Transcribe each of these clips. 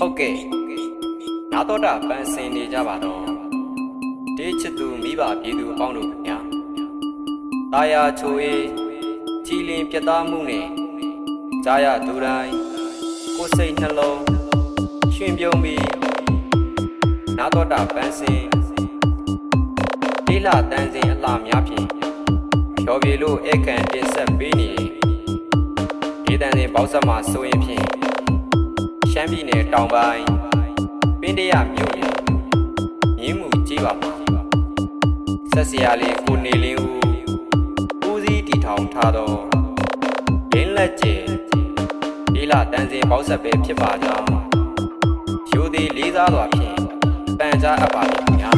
ဟုတ်ကဲ့နာတော်တာပန်းစင်နေကြပါတော့တေးချစ်သူမိဘပြည်သူအပေါင်းတို့ခင်ဗျာတာယာချိုအေးကြည်လင်ပြတ်သားမှုနဲ့ကြားရသူတိုင်းကိုယ်စိတ်နှလုံးရှင်ပြုံးပြီးနာတော်တာပန်းစင်တေးလာတန်းစင်အလှများဖြင့်ဖြော်ပြေလို့ဧကန်တင်ဆက်ပေးနေဒေသန်စင်ပေါက်ဆက်မှာဆိုရင်ဖြင့်ရှမ်းပြည်နယ်တောင်ပိုင်းပင်တရမြို့နယ်မြင်းမူကြီးပါမှာဆက်စရာလေးကိုနေလင်းဦးစီးတီထောင်ထားသောရင်းလက်ကျဲဒီလတန်းစင်ပေါက်ဆက်ပဲဖြစ်ပါကြောင်းရိုသေလေးစားစွာဖြင့်ပန်ကြားအပ်ပါသည်ခင်ဗျာ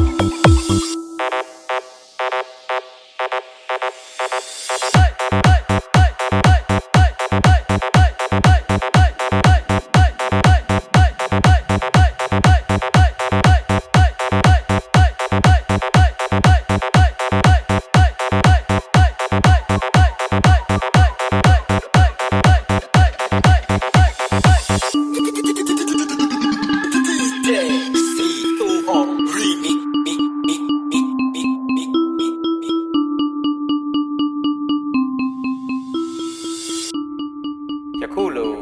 ယခုလို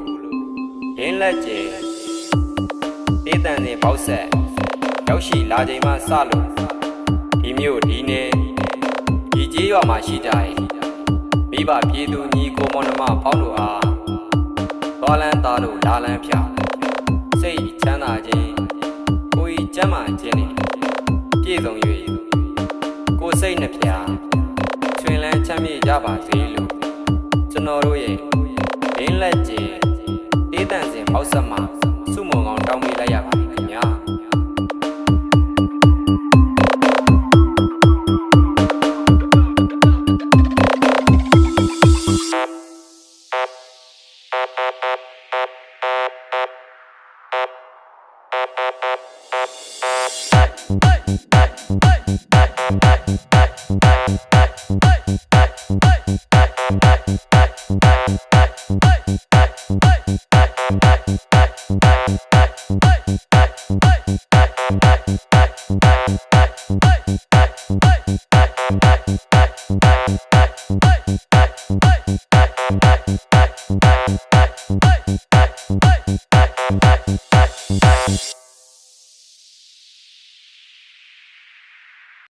ရင်းလက်ကျဲဒေသန်စင်ပေါက်ဆက်ရောက်ရှိလာချိန်မှစလို့ဒီမြို့ဒီနယ်ဒီကျေးရွာမှာရှိကြတဲ့မိဘပြည်သူညီကိုမောင်နှမပေါင်းတို့အားသွားလန်းသားတို့လာလန်းဖြာစိတ်ချမ်းသာခြင်းကိုယ်ကျန်းမာခြင်းနဲ့ပြည့်စုံ၍ကိုယ်စိတ်နှဖျားချွင်လန်းချမ်းမြေ့ကြပါစေလို့ကျွန်တော်တို့ရဲ့ရင်းလက်ကျဲဒေသန်စင်ပေါက်ဆက်မှာစုမုံကောင်တောင်းပေးလိုက်ရပါမယ်ခင်ဗျာ